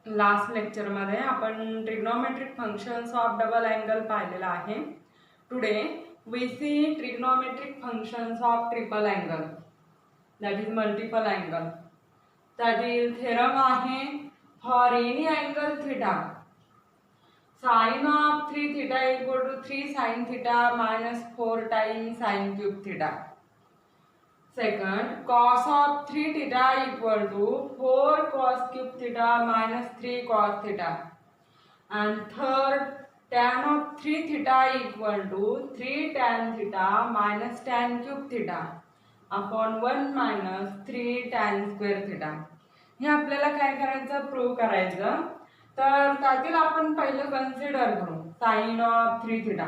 Last लेक्चरमध्ये आपण trigonometric functions of double angle पाहिलेला आहे. Today we see trigonometric functions of triple angle, that is multiple angle. त्यातील theorem आहे for any angle theta sin of 3 theta equal to 3 sin theta minus 4 times sin cube theta. Second, cos of 3 theta equal to 4 cos cube theta minus 3 cos theta. And third, tan of 3 theta equal to 3 tan theta minus tan cube theta upon 1 minus 3 tan square theta. हे आपल्याला काय करायचं, prove करायचं. तर त्यातील आपण पहिलं consider करू sine of 3 theta.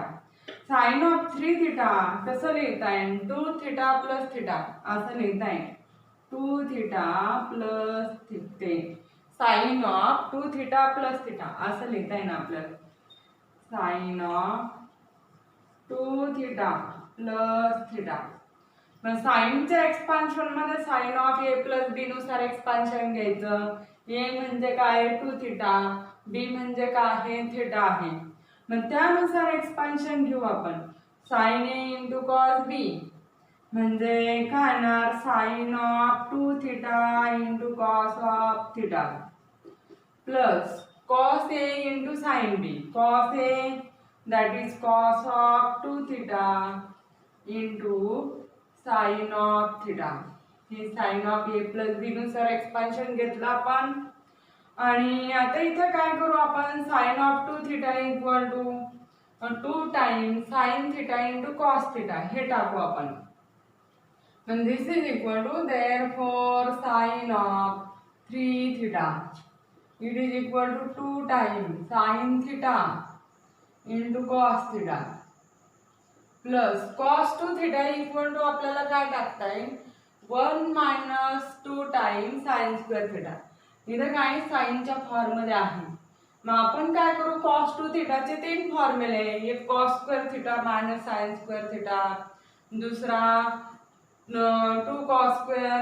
Sine of 3 theta कसं लिहिता येईल, 2 थीटा प्लस थीटा असं लिहिता येईल. 2 theta plus theta, sine of 2 theta plus theta असं लिहिता येईल आपल्याला. Sine of 2 theta plus theta. मग साइनच्या एक्सपान्शन मध्ये sine of A plus B नुसार एक्सपान्शन घ्यायचं. ए म्हणजे काय, 2 थीटा, बी म्हणजे काय आहे, थीटा आहे. मग त्यानुसार एक्सपान्शन घेऊ आपण. Sine A into cos B म्हणजे काय येणार, sine of 2 theta into cos of theta plus cos A into sine B. Cos A that is cos of 2 theta into sine of theta. हे sine of A plus B नुसार expansion घेतलं आपण. आणि आता इथे काय करू आपण, sine of 2 theta equal to 2 times sine theta into cos theta हे टाकू आपण. and this is equal to therefore sin of 3 theta it is equal to 2 times sin theta into cos theta plus cos 2 theta equal to आपल्याला काय टाकता येईल, 1 minus 2 times sin square theta. इथे काय साइनच्या फॉर्ममध्ये आहे. मग आपण काय करू, cos 2 थीटाचे 3 फॉर्म्युले, एक cos square theta minus sin square theta, दुसरा 2 cos स्क्वेअर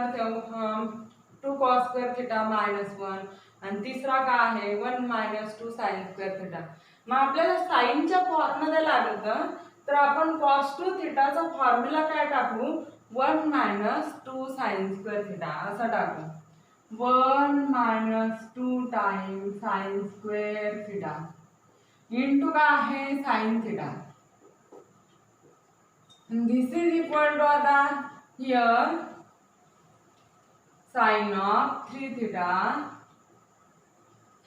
थीटा मायनस 1 आणि तिसरा काय आहे 1 minus 2 sin स्क्वेअर थीटा. मग आपल्याला साइनच्या फॉर्ममध्ये लागतं तर आपण cos 2 थीटाचा फॉर्म्युला काय टाकू, 1 minus 2 sin स्क्वेअर थीटा असं टाकू. 1 minus 2 times sin square theta into काय आहे sin theta. This is equal to आता here sine of 3 theta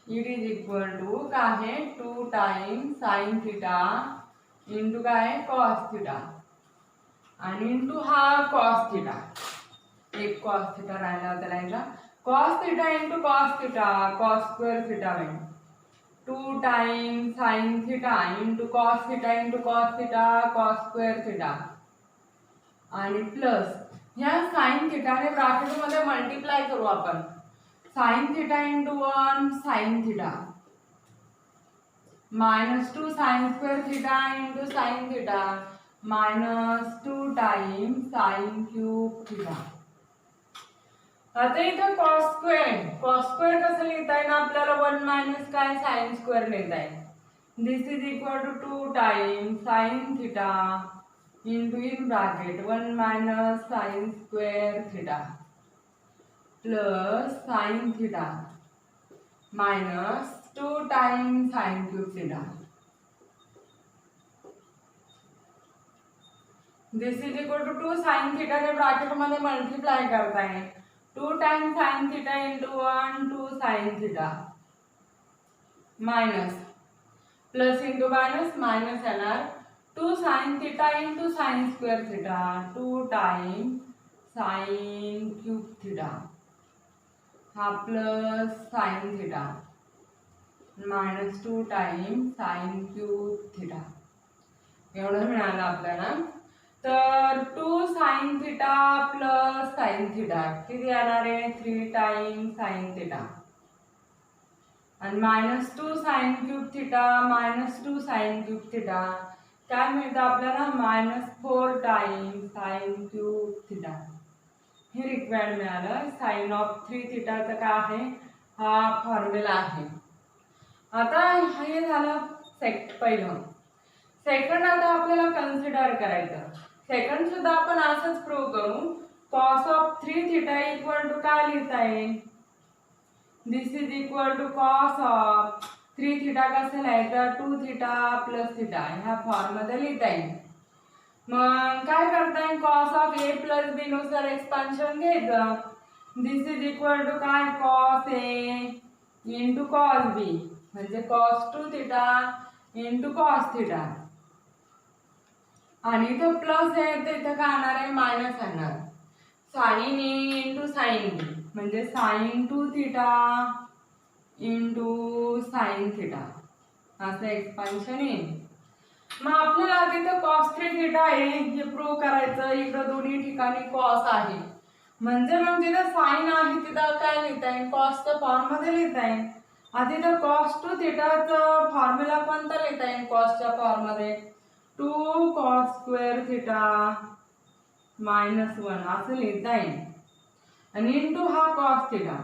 it is equal to काय आहे 2 टाइम्स साइन थीटा इंटू काय कॉस थीटा आणि इंटू हा कॉस थीटा. एक कॉस थीटा राहिला त्याला cos theta into cos theta cos square theta होईल. 2 times sine theta into cos theta into cos theta cos square theta आणि plus ह्या sign थीटाने bracket मध्ये मल्टिप्लाय करू आपण. Sign theta into 1 sine theta minus 2 sin square theta into sin theta minus 2 times sin cube theta. आता इथं cos square कसं लिहिता येईल आपल्याला, 1 minus काय sin square लिहिता येईल. this is equal to 2 times sin theta into in bracket 1 minus sin square theta plus sin theta minus 2 times sin cube theta. This is equal to 2 sin theta ने bracket मध्ये multiply करता येईल. 2 times sin theta into 1 2 sin theta minus plus into minus येणार 2 sin theta into sin square theta 2 times sin cube theta हा plus sin theta minus 2 times sin cube theta एवढं मिळालं आपल्याला. तर 2 sin theta plus sin theta किती येणार आहे 3 times sin theta आणि minus 2 sin cube theta minus 2 sin cube theta काय मिळतं आपल्याला minus 4 times sin cube theta. हे रिक्वायर्ड मिळालं. साइन ऑफ 3 थीटाचं काय आहे हा फॉर्म्युला आहे. आता हे झालं पहिलं. सेकंड आता आपल्याला कन्सिडर करायचं. सेकंड सुद्धा आपण असंच प्रूव्ह करू. Cos of 3 theta equal to काय लिहिता येईल? This is equal to cos of 3 theta कसं लिहायचं? 2 थिटा प्लस थिटा ह्या फॉर्ममध्ये लिहिता येईल. मग काय करता येईल? Cos of A plus B नुसार एक्सपान्शन घ्यायचं. दिस इज इक्वल टू काय? Cos A into cos B म्हणजे cos 2 theta into cos theta. आणि इथं प्लस आहे तर इथं काय येणार आहे? मायनस येणार. Sine A into sine B म्हणजे sine 2 theta into sine theta असं एक्सपान्शन येईल. मग आपल्याला तिथं कॉस 3 थिटा आहे हे प्रूव्ह करायचं. इकडं दोन्ही ठिकाणी कॉस आहे म्हणजे मग जिथं साइन आहे तिथं काय लिहिता येईल? कॉसच्या फॉर्ममध्ये लिहिता येईल. आता इथं कॉस 2 थिटाचं फॉर्म्युला कोणता लिहिता येईल? कॉसच्या फॉर्ममध्ये 2 कॉस स्क्वेअर थिटा मायनस 1 असं लिहिता येईल. आणि इंटू हा cos theta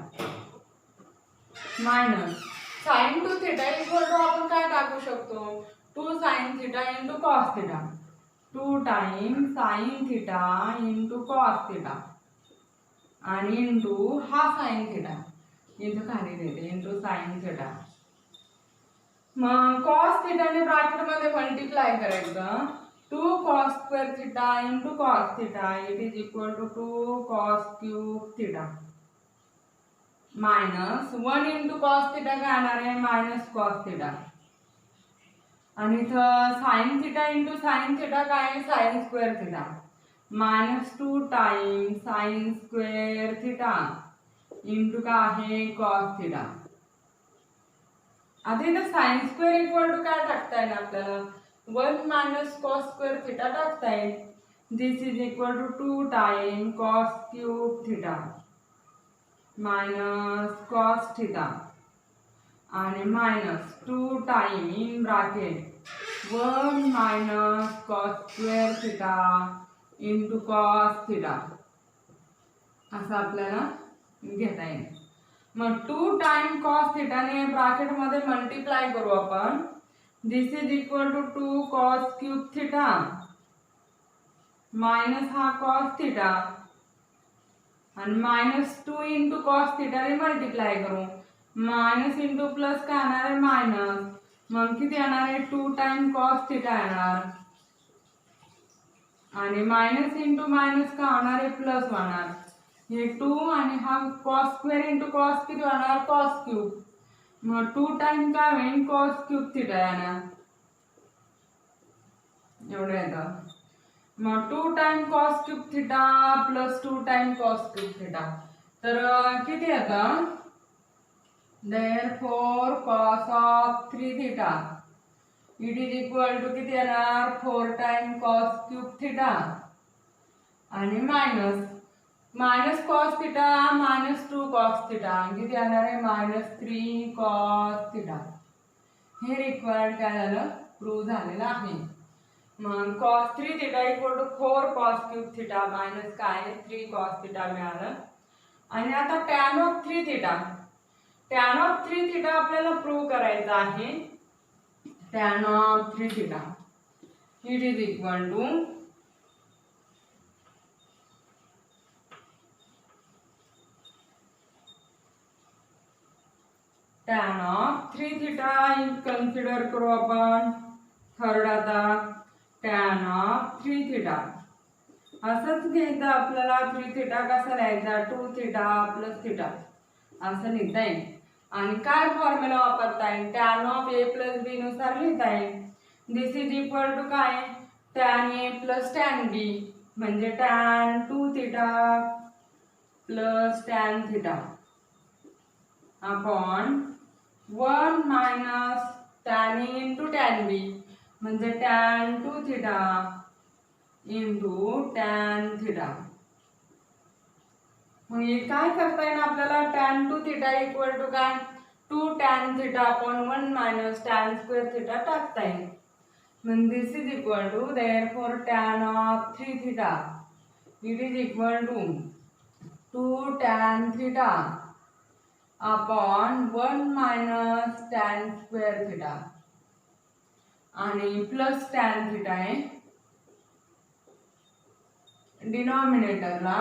minus sine 2 theta equal to आपण काय टाकू शकतो? 2 sine theta into cos theta. 2 time sine theta into cos theta आणि इंटू हा साइन थिटा इथं खाली देते इंटू साइन थिटा. मग कॉस थिटाने ब्रॅकेटमध्ये मल्टिप्लाय करायचं. 2 cos square theta into cos theta it is equal to 2 cos cube theta minus 1 into cos theta काय येणार आहे? Minus cos theta. आणि इथं sign theta into sine theta काय आहे? Sign square theta minus 2 time sign square theta into काय आहे? Cos theta. आता इथं साइन स्क्वेअर इक्वल टू काय टाकता येईल आपल्याला? 1 मायनस कॉस स्क्वेअर थिटा टाकता येईल. This is equal to 2 time cos cube theta minus cos theta आणि minus 2 time in bracket 1 minus cos square theta into cos theta असं आपल्याला घेता येईल. मग 2 टाइम कॉस थिटाने ब्रॅकेटमध्ये मल्टिप्लाय करू आपण. This is equal to 2 cos cube theta minus हा कॉस थिटा आणि मायनस 2 इंटू कॉस थिटाने मल्टिप्लाय करू. मायनस इंटू प्लस काय येणार आहे? मायनस. मग किती येणार आहे? 2 टाइम कॉस थिटा येणार आणि मायनस इंटू मायनस काय होणार आहे? प्लस होणार. हे 2 आणि हा कॉस स्क्वेअर इंटू कॉस किती होणार? Cos cube. मग 2 टाइम काय होईल? कॉस क्यूब थिटा येणार एवढं येतं. मग 2 time cos cube theta plus 2 time cos cube theta तर किती येतं? Therefore cos of 3 theta it is equal to किती येणार? 4 टाइम कॉस क्यूब थिटा आणि minus cos theta minus 2 cos theta किती येणार आहे? Minus 3 cos theta. हे रिक्वायर्ड काय झालं? प्रूव्ह झालेलं आहे. मग cos 3 theta equal to 4 cos cube theta minus काय? 3 कॉस थिटा मिळालं. आणि आता टॅन ऑफ 3 थिटा आपल्याला प्रूव्ह करायचं आहे. Tan of 3 theta it is equal to tan of 3 theta consider करू आपण. थर्ड आता टॅन ऑफ 3 थिटा असंच घ्यायचं आपल्याला. 3 थिटा कसा लिहायचा? 2 थिटा प्लस थिटा असं लिहिता येईल. आणि काय फॉर्म्युला वापरता येईल? Tan of A plus B नुसार लिहिता येईल. दिस इज इक्वल टू काय? Tan A plus tan B म्हणजे tan 2 theta plus tan theta upon 1 minus tan A into tan B म्हणजे tan 2 theta into tan theta. मग हे काय करता येईल आपल्याला? टॅन 2 थिटा इक्वल टू काय? 2 tan theta upon 1 minus tan square theta टाकता येईल. मग this is equal to therefore tan of 3 theta it is equal to 2 tan theta upon 1 minus tan square theta आणि प्लस टॅन थिटा आहे डिनॉमिनेटरला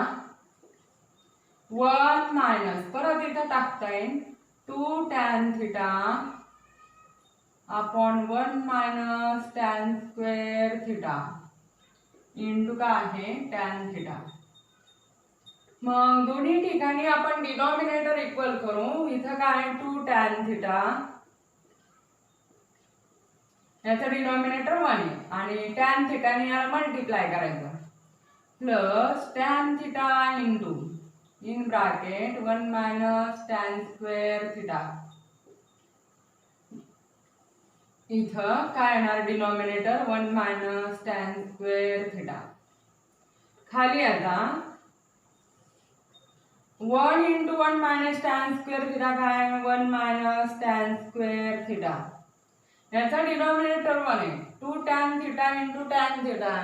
1 minus परत इथं टाकता येईल 2 tan theta upon 1 minus tan square theta into काय आहे tan theta. मग दोन्ही ठिकाणी आपण डिनॉमिनेटर इक्वल करू। इथं काय आहे 2 टॅन थिटा, याचा डिनॉमिनेटर 1 आहे आणि टॅन थिटाने याला मल्टिप्लाय करायचं plus tan theta into in bracket 1 minus tan square theta. इथं काय येणार denominator 1 minus tan square theta. खाली आता 1 into 1 minus tan square theta काय 1 मायनस टॅन स्क्वेअर थिटा, याचा डिनॉमिनेटर 1 आहे 2 tan theta into tan theta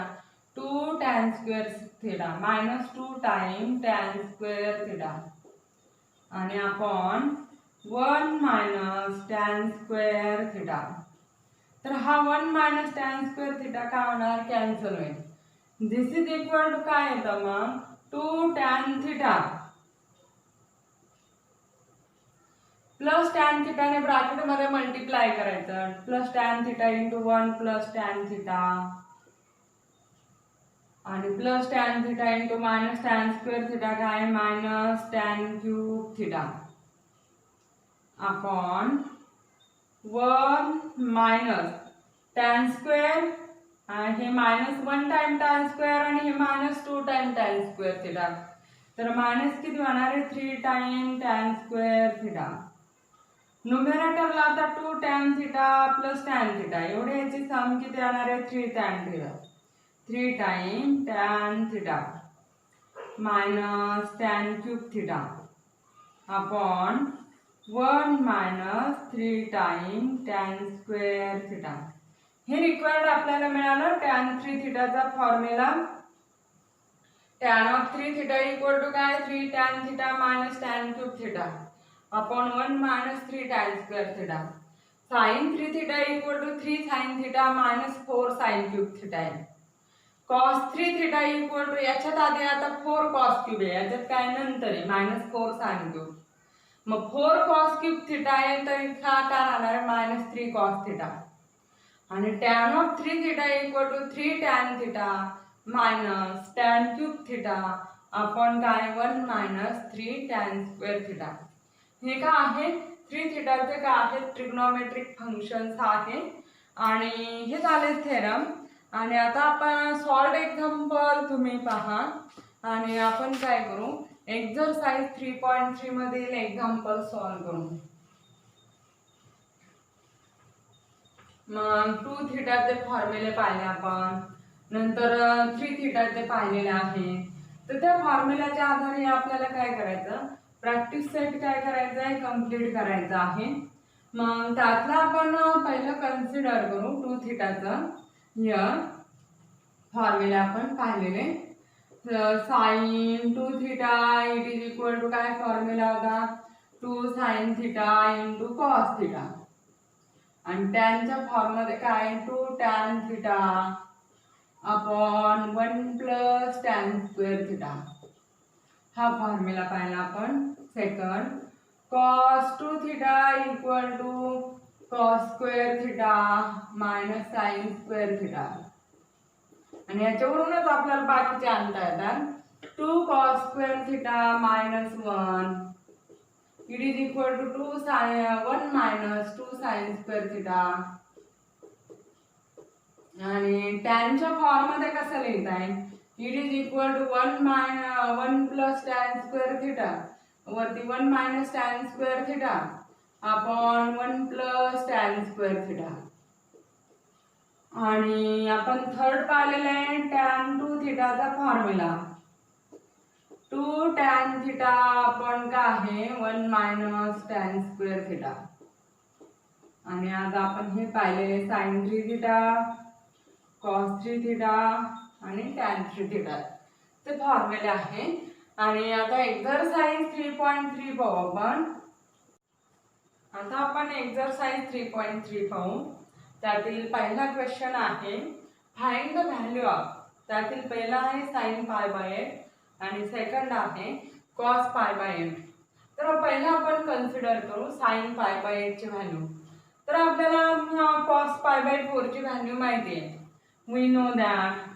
2 tan square theta minus 2 time tan square theta आणि upon 1 minus tan square theta. तर हा 1 minus tan square theta काय होणार cancel होईल। दिस is equal to काय येतं मग 2 टॅन थिटा प्लस टॅन थिटाने ब्रॅकेट मध्ये मल्टिप्लाय करायचं plus tan theta into 1 plus tan theta आणि plus tan theta into minus tan square theta काय minus tan cube theta upon 1 minus tan square हे minus 1 time tan square आणि हे minus 2 time tan square theta. तर minus किती होणार आहे 3 time tan square theta. न्यूमरेटरला आता 2 tan theta plus tan theta एवढे याची सम किती येणार आहे 3 tan theta 3 time tan theta minus tan cube theta upon 1 minus 3 time tan square theta. हे रिक्वायर्ड आपल्याला मिळालं टॅन 3 थिटाचा formula tan of 3 theta equal to काय 3 tan theta minus tan cube theta upon 1 minus 3 tan square theta. Sine 3 theta equal to 3 sine theta minus 4 sine cube theta आहे। Cos 3 theta equal to याच्यात आधी आता 4 cos cube आहे याच्यात काय नंतर आहे मायनस 4 साइन क्यूब मग 4 कॉस क्यूब थिटा आहे तर हा काय राहणार आहे मायनस 3 कॉस थिटा आणि tan of 3 theta equal to 3 tan theta minus tan cube theta upon काय 1 मायनस 3 टॅन स्क्वेअर थिटा। हे काय आहे 3 थिटाचे काय आहे ट्रिग्नोमेट्रिक फंक्शन्स आहे आणि हे झाले थेरम। आणि आता आपण सॉल्व्ड एक्झाम्पल तुम्ही पहा आणि आपण काय करू एक्सरसाइज 3.3 मधील एक्झाम्पल सॉल्व करू। मग 2 थिटाचे फॉर्म्युले पाहिले आपण नंतर 3 थिटाचे पाहिलेले आहे तर त्या फॉर्म्युल्याच्या आधारे आपल्याला काय करायचं प्रॅक्टिस सेट काय करायचं आहे कंप्लीट करायचं आहे। मग त्यातला आपण पहिलं कन्सिडर करू 2 थिटाचं या फॉर्म्युला आपण पाहिलेले sine 2 theta it is equal to काय फॉर्म्युला होता 2 sine theta into cos theta आणि टॅनच्या फॉर्म मध्ये काय 2 tan theta upon 1 plus tan square theta. हा फॉर्म्युला पाहिला आपण। Second cos 2 theta equal to cos square theta minus sine square theta आणि याच्यावरूनच आपल्याला बाकीचे आणता येतात 2 cos square theta minus 1 it is equal to 2 sine 1 minus 2 sine square theta आणि टॅनच्या फॉर्म मध्ये कसं लिहिता येईल it is equal to 1 plus tan square theta वरती 1 minus tan square theta upon 1 plus tan square theta आणि आपण third पाहिलेलं आहे टॅन 2 थिटाचा फॉर्म्युला 2 टॅन थिटा अपॉन काय आहे 1 मायनस टॅन स्क्वेअर थिटा आणि आज आपण हे पाहिलेले साइन 3 थिटा कॉस 3 थिटा आणि टॅन 3 थिटा ते फॉर्म्युले आहे। आणि आता एक्सरसाइज 3.3 पाहू आपण आता आपण एक्सरसाइज 3.3 पाहू. त्यातील पहिला क्वेश्चन आहे फाइंड द व्हॅल्यू ऑफ. त्यातील पहिला आहे sin π/8 आणि सेकंड आहे cos π/8. तर पहिला आपण कन्सिडर करू sin π/8 ची व्हॅल्यू. तर आपल्याला cos π/4 ची व्हॅल्यू माहिती आहे. वी नो दॅट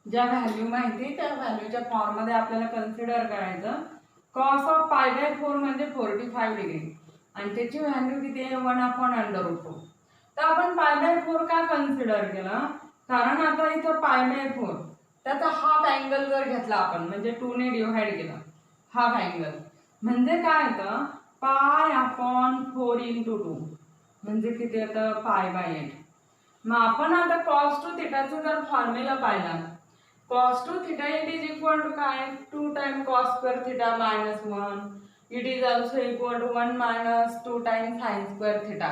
ज्या व्हॅल्यू माहिती त्या व्हॅल्यूच्या फॉर्म मध्ये आपल्याला कन्सिडर करायचं. cos ऑफ π/4 म्हणजे 45 डिग्री आणि त्याची व्हॅल्यू किती आहे 1/√2. तर आपण π/4 का कन्सिडर केला, कारण आता इथं π/4 त्याचा हाफ अँगल जर घेतला आपण म्हणजे 2 ने डिवाइड केला हाफ अँगल म्हणजे काय येतं π/4 × 2 म्हणजे किती येतं π/8. मग आपण आता cos to θ चा जर फॉर्म्युला पाहिला, cos to θ it is equal to काय 2 times cos square theta minus 1. It is also equal to 1 minus 2 times sin square theta.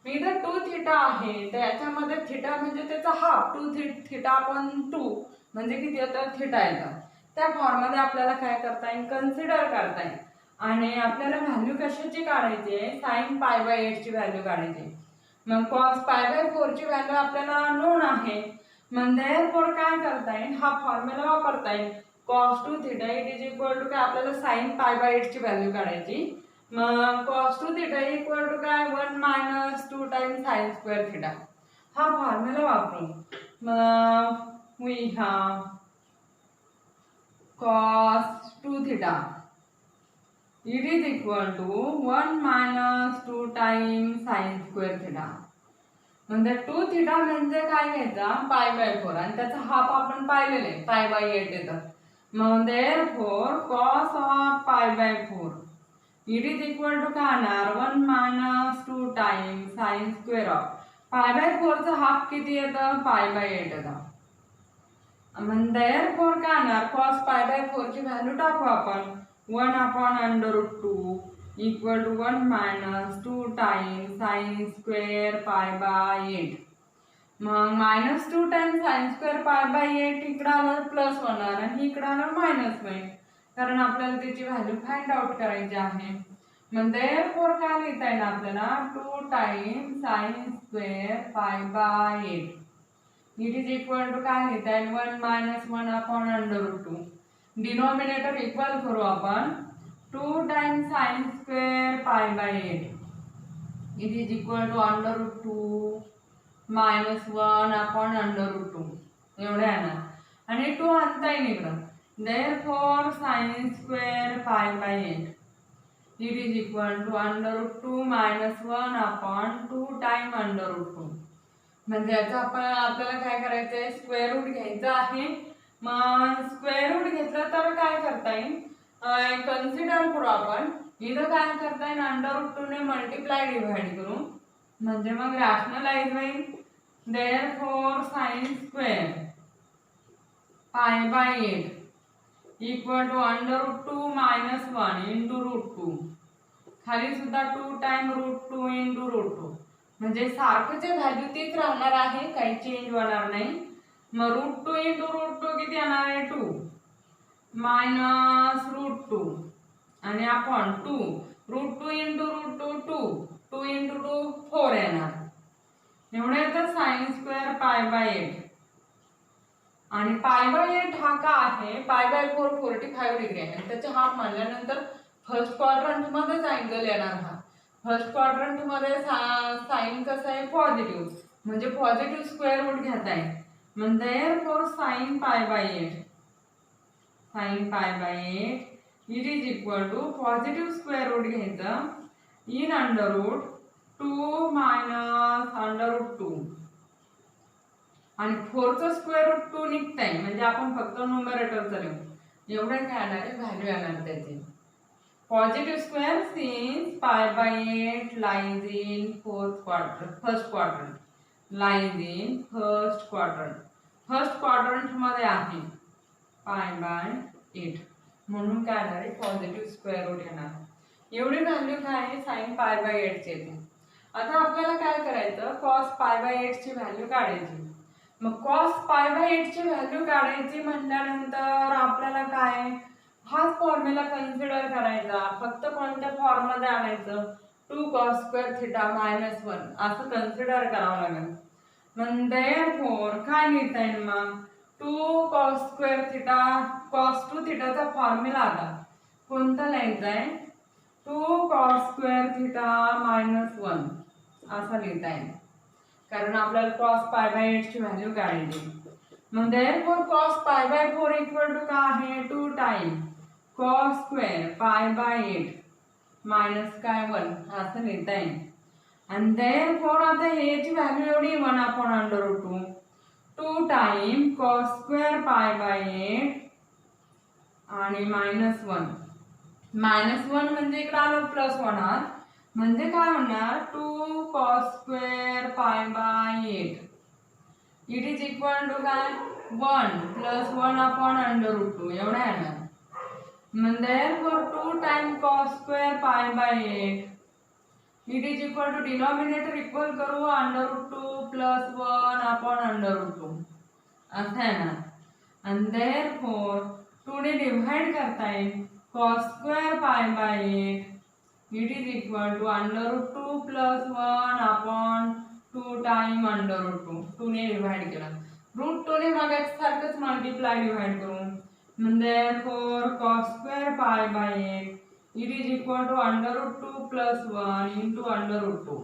इथं 2 थीटा आहे त्याच्यामध्ये थीटा म्हणजे त्याचा हाफ 2 थीटा अपॉन 2 म्हणजे किती येतं थीटा येतं. त्या फॉर्म मध्ये आपल्याला काय करता येईल कन्सिडर करता येईल. आणि आपल्याला व्हॅल्यू कशाची काढायची आहे sin π/8 ची व्हॅल्यू काढायची. मग cos π/4 ची व्हॅल्यू आपल्याला नोन आहे. मग therefore काय करता येईल हा फॉर्म्युला वापरता येईल. cos to θ it is equal to काय आपल्याला sin π/8 ची व्हॅल्यू काढायची. मग cos to θ equal to काय 1 minus 2 times sin square theta. हा फॉर्म्युला वापरू. मग we have cos 2 θ it is equal to 1 minus 2 times sin square theta. म्हणजे 2 थीटा म्हणजे काय घ्यायचा π/4 आणि त्याचा हाफ आपण पाहिलेले π/8 येतं. मग therefore cos of π/4 it is equal to काय येणार 1 minus 2 times sin square of π/4 चा हाफ किती येतं π/8 येतं. मग therefore काय येणार cos π/4 ची व्हॅल्यू टाकू आपण 1/√2 equal to 1 minus 2 times sin square π/8. मग minus 2 times sin square π/8 इकडे आलं प्लस होणार आणि इकडे आलं मायनस होईल कारण आपल्याला त्याची व्हॅल्यू फाइंड आउट करायची आहे. मग therefore काय लिहिता येईल आपल्याला 2 times sin square π/8 it is equal to काय लिहिता येईल 1 minus 1/√2. डिनॉमिनेटर इक्वल करू आपण 2 times sin square π/8 it is equal to √2 minus 1/√2 एवढे येणार आणि 2 आणता येईल इकडं. therefore sin square π/8 it is equal to √2 minus 1/2 times √2. म्हणजे याचा आपल्याला काय करायचंय स्क्वेअर रूट घ्यायचं आहे. मग स्क्वेअर रूट घेतलं तर काय करता येईल कन्सिडर करू आपण इथं काय करता येईल √2 ने मल्टिप्लाय डिवाइड करू म्हणजे मग रॅशनलाइज होईल. therefore sin square π/8 equal to √2 minus 1 into √2. खाली सुद्धा 2 times √2 into √2 म्हणजे सारखंच व्हॅल्यू तीच राहणार आहे काही चेंज होणार नाही. मग √2 into √2 किती येणार आहे 2 minus √2 आणि आपण 2 √2 into √2 2 into 2 4 येणार एवढे येतं sin square π/8. आणि π/8 हा का आहे π/4 45 डिग्री आहे त्याचे हाफ मानल्यानंतर फर्स्ट क्वाड्रंट मध्येच अँगल येणार. हा फर्स्ट क्वाड्रंट मध्ये साइन कसं आहे पॉझिटिव्ह म्हणजे पॉझिटिव्ह स्क्वेअर रूट घेता आहे. मग therefore sin π/8 it is equal to positive square root घ्यायचं in √2 minus √2 आणि 4 चा स्क्वेअर रूट 2 निघताय म्हणजे आपण फक्त न्यूमरेटरचं लिहू एवढे काय येणार आहे व्हॅल्यू येणार त्याची. Positive square since π/8 lies in first quadrant lies in first quadrant मध्ये आहे π/8 म्हणून काय येणार आहे पॉझिटिव्ह स्क्वेअर रूट येणार. एवढी व्हॅल्यू काय आहे sin π/8 ची येते. आता आपल्याला काय करायचं cos π/8 ची व्हॅल्यू काढायची. मग cos π/8 ची व्हॅल्यू काढायची म्हटल्यानंतर आपल्याला काय हाच फॉर्म्युला कन्सिडर करायचा, फक्त कोणत्या फॉर्म मध्ये आणायचं, 2 cos स्क्वेअर थिटा मायनस 1 असं कन्सिडर करावं लागेल. मग देअरफॉर काय लिहिता येईल मग, 2 cos स्क्वेअर थिटा cos 2 थिटाचा फॉर्म्युला आता कोणता लिहायचा आहे, 2 cos स्क्वेअर थिटा मायनस 1 असा लिहिता येईल, कारण आपल्याला cos पाय बाय 8 ची व्हॅल्यू काढायची. मग therefore cos pi by 4 equal to काय आहे, 2 time cos square pi by 8 minus काय 1 असं लिहिता येईल. आणि देअरफॉर आता ह्याची व्हॅल्यू एवढी 1/√2, 2 time cos square pi by 8 आणि मायनस 1. मायनस 1 म्हणजे इकडे आलं प्लस होणार, म्हणजे काय होणार, 2 cos square pi by 8 it is equal to काय 1 प्लस 1/√2 एवढा येणार. म्हणजे for 2 time cos square pi by 8 it is equal to denominator equal करू √2 प्लस 1/√2 असं येणार. आणि देअरफॉर 2 ने डिव्हाइड करता येईल, cos square pi by 8 it is equal to √2 plus 1/2 time √2. 2 ने डिव्हाइड केला, √2 ने मग सारखंच मल्टिप्लाय डिव्हाइड करू. म्हणजे four cos square pi by 8 it is equal to √2 plus 1 into √2.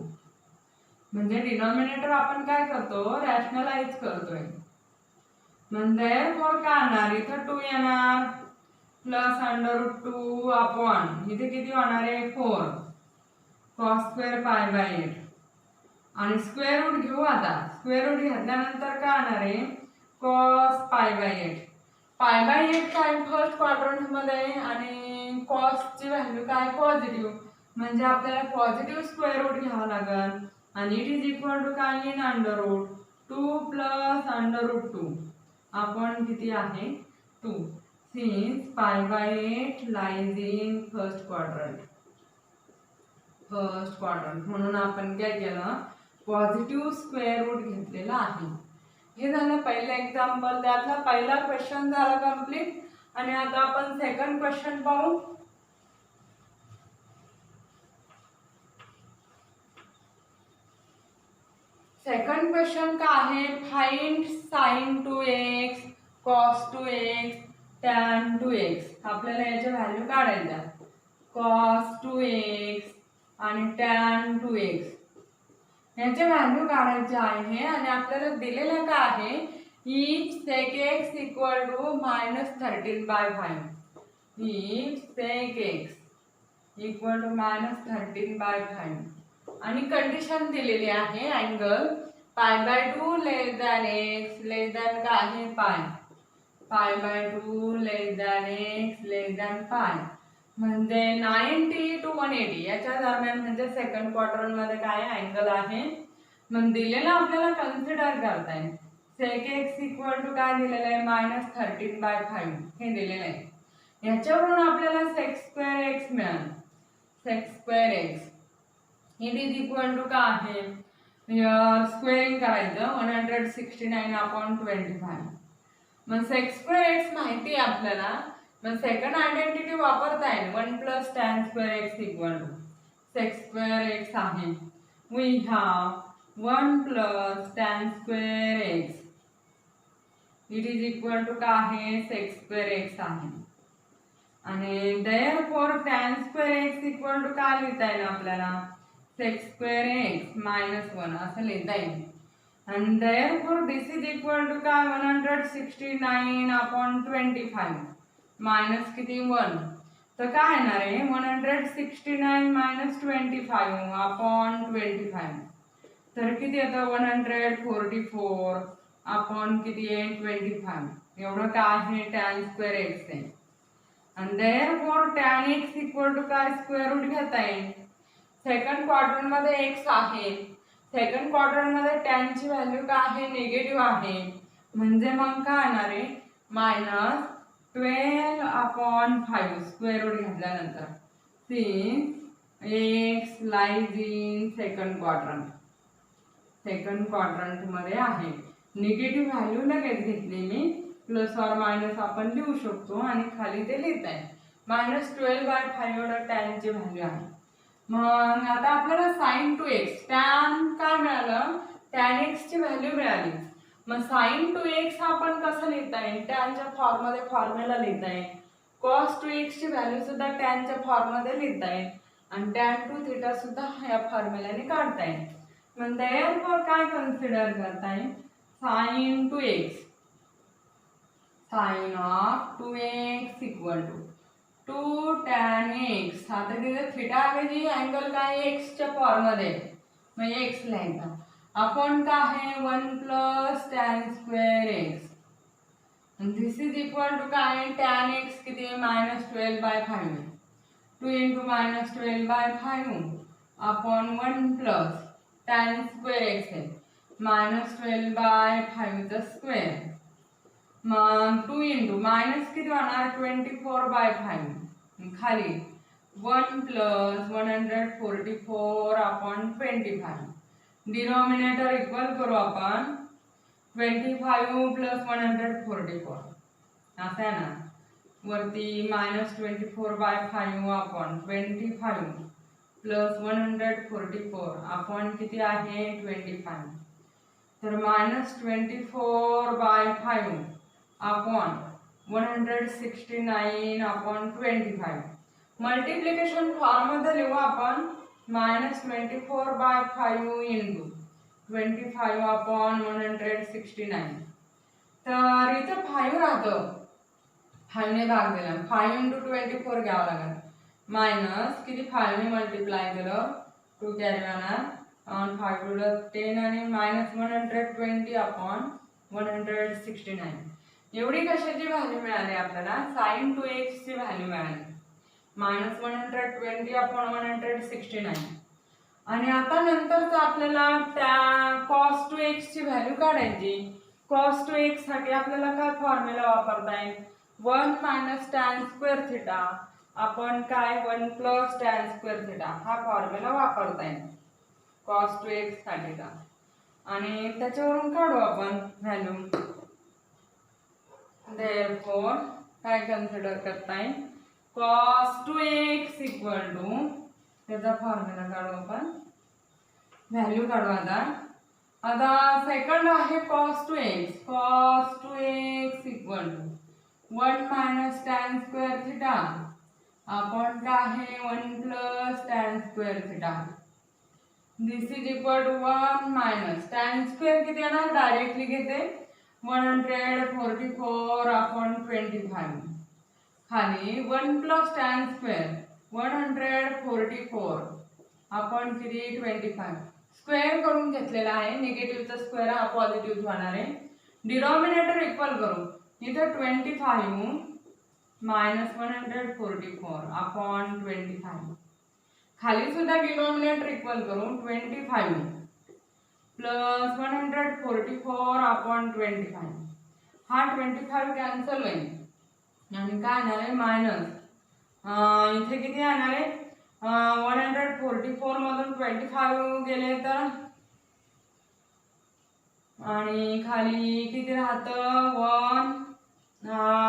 म्हणजे डिनॉमिनेटर आपण काय करतो, रॅशनलाइज करतोय. म्हणजे फोर काय येणार, इथं 2 येणार प्लस √2 अपॉन इथे किती होणार आहे 4 cos स्क्वेअर पाय बाय 8 आणि स्क्वेअर रूट घेऊ. आता स्क्वेअर रूट घेतल्यानंतर काय येणार आहे, cos पाय बाय 8. पाय बाय 8 काय फर्स्ट क्वाड्रंट मध्ये आणि cos ची व्हॅल्यू काय पॉझिटिव्ह, म्हणजे आपल्याला पॉझिटिव्ह स्क्वेअर रूट घ्यावा लागेल. आणि इट इज इक्वल टू काय इन √2 प्लस √2 आपण किती आहे 2, सिन्स पाय by 8 lies in first quadrant. म्हणून आपण काय केलं, पॉझिटिव्ह स्क्वेअर रूट घेतलेला आहे. हे झालं पहिलं एक्झाम्पल, त्यातला पहिला क्वेश्चन झाला कंप्लीट. आणि आता आपण सेकंड क्वेश्चन पाहू. सेकंड क्वेश्चन का आहे, find sin 2x cos 2x tan 2x. आपल्याला याच्या व्हॅल्यू काढायच्या, cos 2x आणि tan 2x याचे व्हॅल्यू काढायचे आहे. आणि आपल्याला दिलेलं काय आहे, each sec x equal to -13/5. each sec x equal to -13/5 आणि कंडिशन दिलेली आहे, angle π/2 less than x less than काय आहे pi, π/2 less than x less than pi. म्हणजे 90 to 180 याच्या दरम्यान, म्हणजे सेकंड क्वाड्रंट मध्ये काय अँगल आहे. मग दिलेलं आपल्याला कन्सिडर करता येईल. sec x इक्वल टू काय दिलेलं आहे, -13/5 हे दिलेलं आहे. याच्यावरून आपल्याला sec स्क्वेअर x मिळालं. sec square x it is equal to काय आहे, स्क्वेअरिंग करायचं 169/25. मग sec स्क्वेअर x माहिती आहे आपल्याला. मग सेकंड आयडेंटिटी वापरता येईल, 1 plus tan square x equal to sec square x आहे. We have 1 plus tan square x it is equal to काय आहे, sec स्क्वेअर x आहे. आणि therefore tan square x equal to काय लिहिता येईल आपल्याला, sec स्क्वेअर x -1 असं लिहिता येईल. आणि therefore this is equal to काय 169/25 मायनस किती 1, तर काय येणार आहे 169 - 25/25. तर किती येतं 144 किती आहे 25. एवढं काय आहे tan स्क्वेअर x आहे. आणि therefore tan x equal to काय स्क्वेअर रूट घेता येईल. सेकंड क्वाड्रंट मध्ये x आहे, सेकंड क्वाड्रंट मध्ये tan ची व्हॅल्यू काय आहे निगेटिव्ह आहे. म्हणजे मग काय येणार आहे -12/5 स्क्वेअर रूट घेतल्यानंतर. Since x lies in second quadrant मध्ये आहे, निगेटिव्ह व्हॅल्यू लगेच घेतली मी, प्लस ऑर मायनस आपण लिहू शकतो आणि खाली ते लिहित आहे -12/5 एवढं टॅनची व्हॅल्यू आहे. मग आता आपल्याला sin 2x टॅन काय मिळालं, टॅन एक्सची व्हॅल्यू मिळाली. मग sin 2x आपण कसं लिहिता येईल, टॅनच्या फॉर्ममध्ये फॉर्म्युला लिहिता येईल. cos 2x ची व्हॅल्यू सुद्धा टॅनच्या फॉर्ममध्ये लिहिता येईल आणि tan 2θ सुद्धा या फॉर्म्युल्याने काढता येईल. मग therefore काय कन्सिडर करता येईल, sin 2x sin of 2x equal to 2 tan x. आता तिथे थिटा ऐवजी अँगल काय x च्या फॉर्ममध्ये, मग x लिहायचा. आपण काय आहे 1 plus tan square x. This is equal to काय, tan x किती आहे -12/5. 2 into -12/5 upon 1 plus tan square x आहे -12/5 चा स्क्वेअर. मग 2 into मायनस किती होणार 24/5 खाली 1 प्लस 144 अपॉन 25. डिनॉमिनेटर इक्वल करू आपण 25 प्लस 144 असं आहे ना, वरती -24/5 अपॉन 25 प्लस 144 अपॉन किती आहे 25. तर -24/5 अपॉन 169 अपॉन 25. मल्टिप्लिकेशन फॉर्म मध्ये लिहू आपण -24/5 इंटू 25 अपॉन 169. तर इथं 5 राहतं, 5 ने भाग दिला, 5 into 24 घ्यावं लागेल. मायनस किती 5 ने मल्टिप्लाय केलं 2 कॅरी होणार आणि 5 टू 10 आणि -120 अपॉन 169. एवढी कशाची व्हॅल्यू मिळाली आपल्याला, sin 2x ची व्हॅल्यू मिळाली -120 अपॉन 169. आणि आता नंतरच आपल्याला त्या cos 2x ची व्हॅल्यू काढायची. cos 2x साठी आपल्याला काय फॉर्म्युला वापरता येईल, 1 मायनस tan स्क्वेअर थिटा आपण काय 1 प्लस tan स्क्वेअर थिटा हा फॉर्म्युला वापरता येईल cos 2x साठी का. आणि त्याच्यावरून काढू आपण व्हॅल्यू. therefore काय कन्सिडर करता येईल, cos 2x इक्वल टू त्याचा फॉर्म्युला काढू आपण, व्हॅल्यू काढू. आता सेकंड आहे cos 2x. cos 2x equal to 1 minus tan square theta आपण काय आहे 1 plus tan square theta. This is equal to 1 minus tan square किती आहे ना, डायरेक्टली घेते 144 अपॉन 25 खाली 1 प्लस tan स्क्वेअर 144 अपॉन किती 25. स्क्वेअर करून घेतलेला आहे, निगेटिव्हचा स्क्वेअर हा पॉझिटिव्ह होणार आहे. डिनॉमिनेटर इक्वल करू, इथं 25 मायनस 144 अपॉन 25 खाली सुद्धा डिनॉमिनेटर इक्वल करू 25 प्लस 144 अपॉन 25. हा 25 कॅन्सल होईल आणि काय येणार आहे मायनस, इथे किती येणार आहे 144 मधून 25 गेले तर आणि खाली किती राहतं 1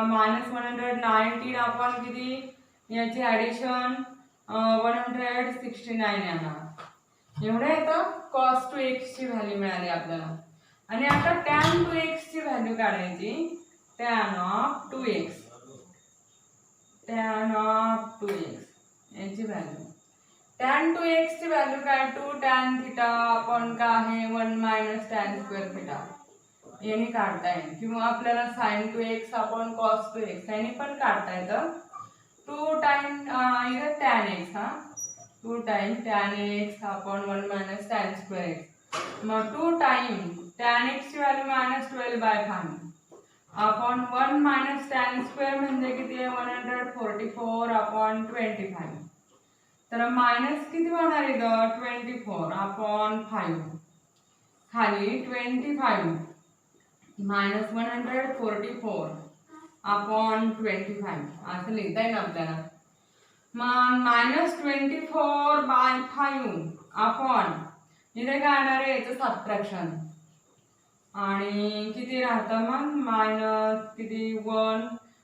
मायनस 119 अपॉन किती याची ॲडिशन 169 येणार. एवढं येतं cos 2x ची व्हॅल्यू मिळाली आपल्याला. आणि आता tan 2x ची व्हॅल्यू काढायची. tan of 2x याची व्हॅल्यू, tan 2x ची व्हॅल्यू काय 2 tan थिटा आपण काय आहे 1 मायनस tan स्क्वेअर थिटा याने काढता येईल. किंवा आपल्याला sin 2x आपण cos 2x याने पण काढता येतं. 2 टाइम इधर tan x, हा 2 time tan x upon 1 minus tan square x. मग 2 टाइम tan x ची value -12/5 upon 1 minus tan square म्हणजे किती आहे 144 अपॉन 25. तर मायनस किती होणार इथं 24 अपॉन 5 खाली 25 मायनस 144 अपॉन 25 असं लिहिता येईल आपल्याला. मग -24/5 अपॉन इथे काय येणार आहे याचं सबट्रॅक्शन आणि किती राहतं मग मायनस किती 1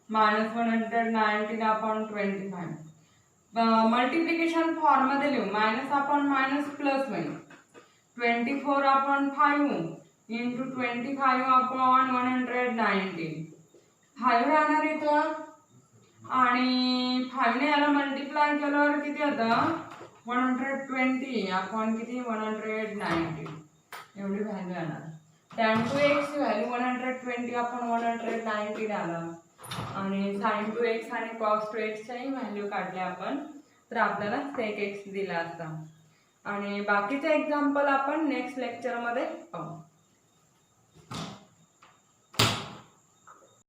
-119/25. मल्टिप्लिकेशन फॉर्ममध्ये लिहू मायनस अपॉन मायनस प्लस होईल 24/5 इंटू 25/119 5 राहणार इथं आणि 5 ने याला मल्टिप्लाय केल्यावर किती होतं 120 अपॉन किती 190 एवढी व्हॅल्यू येणार. tan to x ची व्हॅल्यू 120 अपॉन 190 आला आणि sin to x आणि cos to x च्याही व्हॅल्यू काढल्या आपण तर आपल्याला sec x दिला असता. आणि बाकीचे एक्झाम्पल आपण नेक्स्ट लेक्चरमध्ये पाहू.